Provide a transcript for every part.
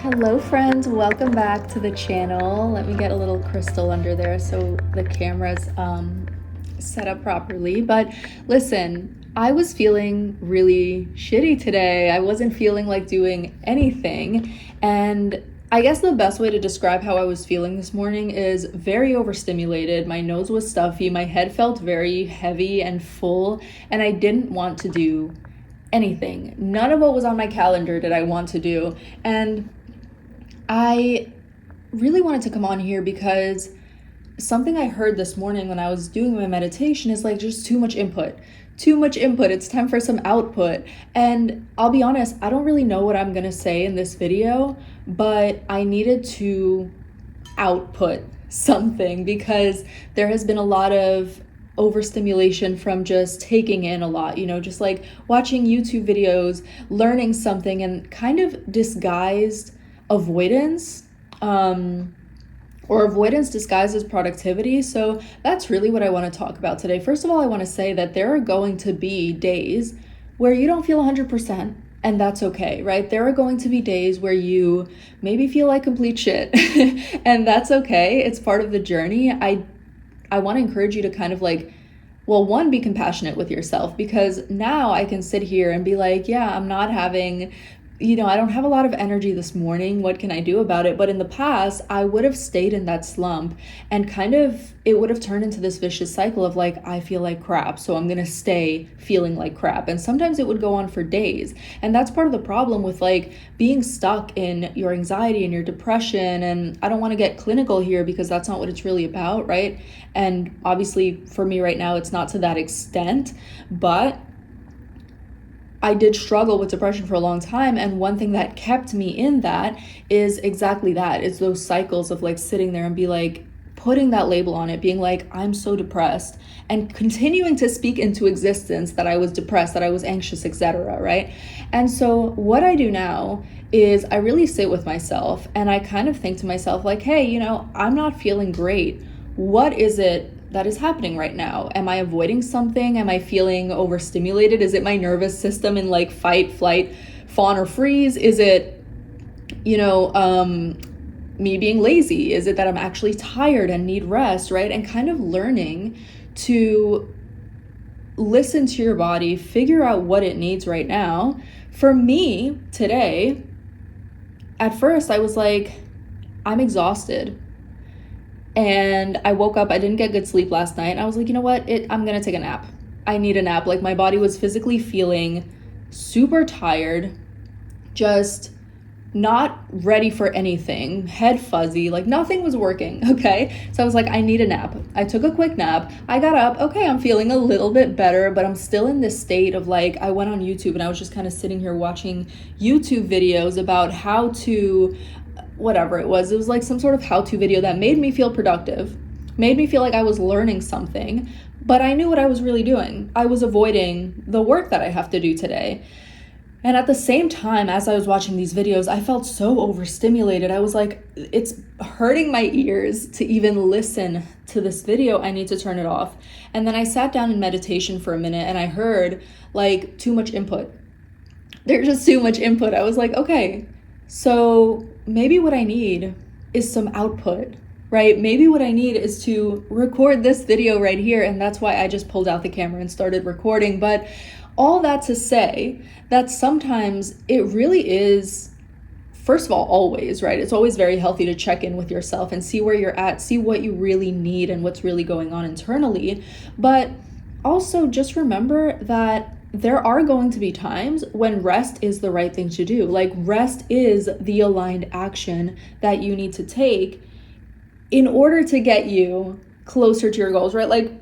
Hello friends, welcome back to the channel. Let me get a little crystal under there so the camera's set up properly. But listen, I was feeling really shitty today. I wasn't feeling like doing anything. And I guess the best way to describe how I was feeling this morning is very overstimulated. My nose was stuffy, my head felt very heavy and full, and I didn't want to do anything. None of what was on my calendar did I want to do. And I really wanted to come on here because something I heard this morning when I was doing my meditation is like just too much input. Too much input. It's time for some output. And I'll be honest, I don't really know what I'm going to say in this video, but I needed to output something because there has been a lot of overstimulation from just taking in a lot, just like watching YouTube videos, learning something, and kind of disguised avoidance, or avoidance disguised as productivity. So that's really what I want to talk about today. First of all, I want to say that there are going to be days where you don't feel 100%. And that's okay, right? There are going to be days where you maybe feel like complete shit, and that's okay. It's part of the journey. I want to encourage you to kind of one, be compassionate with yourself, because now I can sit here and be like, yeah, I'm not having, I don't have a lot of energy this morning. What can I do about it? But in the past, I would have stayed in that slump and it would have turned into this vicious cycle of I feel like crap, so I'm going to stay feeling like crap. And sometimes it would go on for days. And that's part of the problem with being stuck in your anxiety and your depression. And I don't want to get clinical here because that's not what it's really about, right? And obviously for me right now, it's not to that extent, but I did struggle with depression for a long time. And one thing that kept me in that is exactly that. It's those cycles of sitting there and be putting that label on it, being I'm so depressed, and continuing to speak into existence that I was depressed, that I was anxious, etc. Right? And so what I do now is I really sit with myself and I kind of think to myself hey, I'm not feeling great. What is it that is happening right now? Am I avoiding something? Am I feeling overstimulated? Is it my nervous system in fight, flight, fawn, or freeze? Is it, me being lazy? Is it that I'm actually tired and need rest, right? And kind of learning to listen to your body, figure out what it needs right now. For me today, at first I was I'm exhausted. And I woke up, I didn't get good sleep last night. I was like, you know what? I'm going to take a nap. I need a nap. My body was physically feeling super tired, just not ready for anything, head fuzzy, nothing was working, okay? So I was I need a nap. I took a quick nap. I got up. Okay, I'm feeling a little bit better, but I'm still in this state of I went on YouTube and I was just kind of sitting here watching YouTube videos about how to whatever it was some sort of how-to video that made me feel productive, made me feel I was learning something, but I knew what I was really doing. I was avoiding the work that I have to do today. And at the same time, as I was watching these videos, I felt so overstimulated. I was it's hurting my ears to even listen to this video. I need to turn it off. And then I sat down in meditation for a minute and I heard too much input. There's just too much input. I was okay, so maybe what I need is some output, right? Maybe what I need is to record this video right here. And that's why I just pulled out the camera and started recording. But all that to say that sometimes it really is, first of all, always, right? It's always very healthy to check in with yourself and see where you're at, see what you really need and what's really going on internally. But also just remember that there are going to be times when rest is the right thing to do. Rest is the aligned action that you need to take in order to get you closer to your goals, right?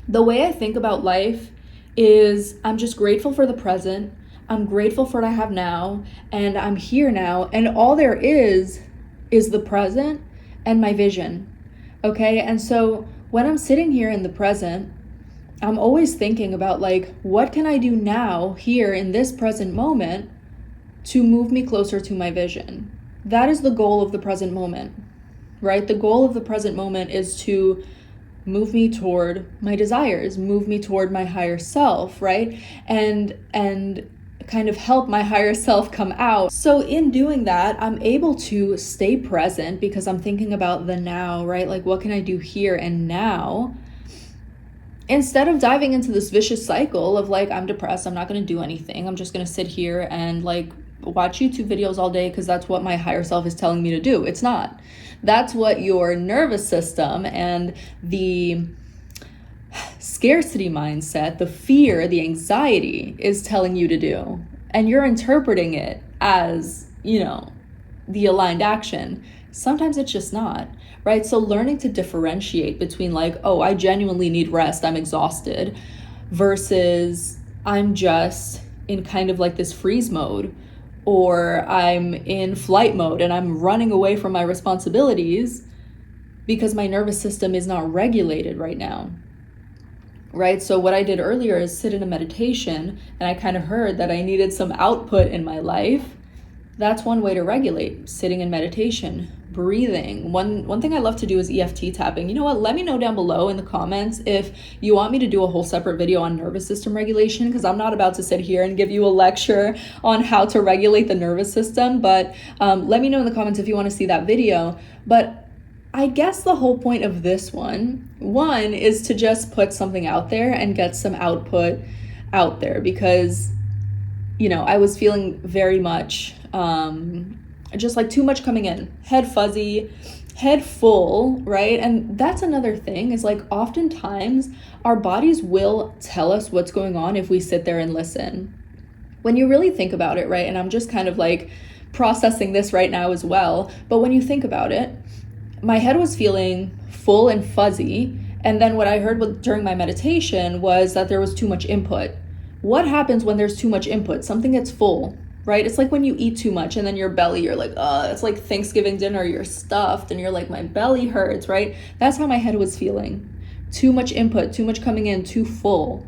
The way I think about life is I'm just grateful for the present. I'm grateful for what I have now, and I'm here now. And all there is the present and my vision, okay? And so when I'm sitting here in the present, I'm always thinking about what can I do now here in this present moment to move me closer to my vision? That is the goal of the present moment, right? The goal of the present moment is to move me toward my desires, move me toward my higher self, right? And kind of help my higher self come out. So in doing that, I'm able to stay present because I'm thinking about the now, right? Like, what can I do here and now? Instead of diving into this vicious cycle of like, I'm depressed, I'm not going to do anything, I'm just going to sit here and like watch YouTube videos all day because that's what my higher self is telling me to do. It's not. That's what your nervous system and the scarcity mindset, the fear, the anxiety is telling you to do. And you're interpreting it as, the aligned action. Sometimes it's just not, right? So learning to differentiate between like, oh, I genuinely need rest, I'm exhausted, versus I'm just in kind of like this freeze mode, or I'm in flight mode and I'm running away from my responsibilities because my nervous system is not regulated right now. Right? So what I did earlier is sit in a meditation, and I kind of heard that I needed some output in my life. That's one way to regulate, sitting in meditation, breathing. One thing I love to do is EFT tapping. You know what? Let me know down below in the comments if you want me to do a whole separate video on nervous system regulation, because I'm not about to sit here and give you a lecture on how to regulate the nervous system, but let me know in the comments if you want to see that video. But I guess the whole point of this one is to just put something out there and get some output out there, because, I was feeling very much just like too much coming in, head fuzzy, head full, right? And that's another thing is like oftentimes our bodies will tell us what's going on if we sit there and listen. When you really think about it, right? And I'm just kind of like processing this right now as well. But when you think about it, my head was feeling full and fuzzy. And then what I heard during my meditation was that there was too much input. What happens when there's too much input? Something gets full, right? It's like when you eat too much and then your belly, you're like, it's like Thanksgiving dinner, you're stuffed and you're like, my belly hurts, right? That's how my head was feeling. Too much input, too much coming in, too full.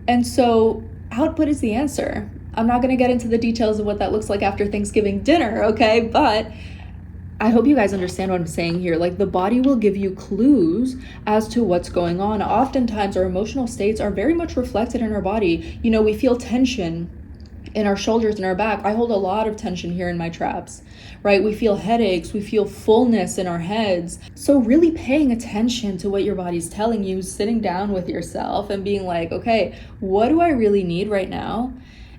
And so output is the answer. I'm not going to get into the details of what that looks like after Thanksgiving dinner, okay? But I hope you guys understand what I'm saying here. Like, the body will give you clues as to what's going on. Oftentimes our emotional states are very much reflected in our body. We feel tension in our shoulders and our back. I hold a lot of tension here in my traps, right? We feel headaches, we feel fullness in our heads. So really paying attention to what your body's telling you, sitting down with yourself and being like, okay, what do I really need right now?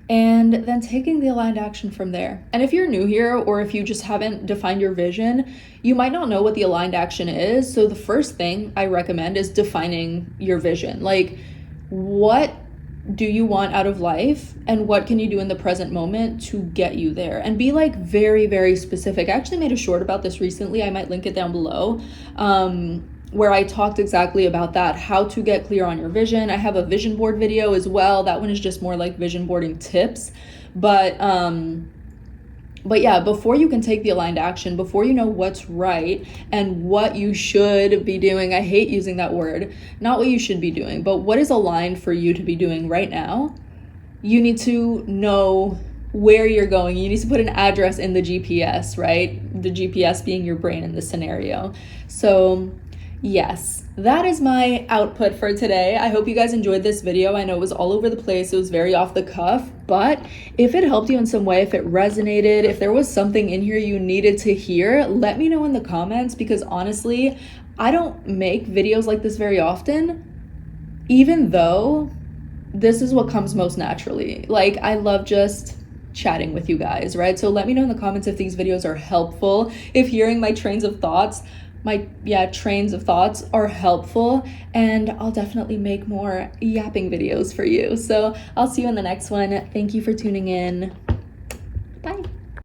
And then taking the aligned action from there. And if you're new here, or if you just haven't defined your vision, you might not know what the aligned action is. So the first thing I recommend is defining your vision. Like, what do you want out of life, and what can you do in the present moment to get you there? And be like very, very specific. I actually made a short about this recently. I might link it down below. Where I talked exactly about that, how to get clear on your vision. I have a vision board video as well. That one is just more like vision boarding tips. But yeah, before you can take the aligned action, before you know what's right and what you should be doing, I hate using that word, not what you should be doing, but what is aligned for you to be doing right now, you need to know where you're going. You need to put an address in the GPS, right? The GPS being your brain in this scenario. So yes, that is my output for today. I hope you guys enjoyed this video. I know it was all over the place. It was very off the cuff, but if it helped you in some way, if it resonated, if there was something in here you needed to hear, let me know in the comments, because honestly, I don't make videos like this very often, even though this is what comes most naturally. Like, I love just chatting with you guys, right? So let me know in the comments if these videos are helpful, if hearing my trains of thoughts are helpful, and I'll definitely make more yapping videos for you. So I'll see you in the next one. Thank you for tuning in.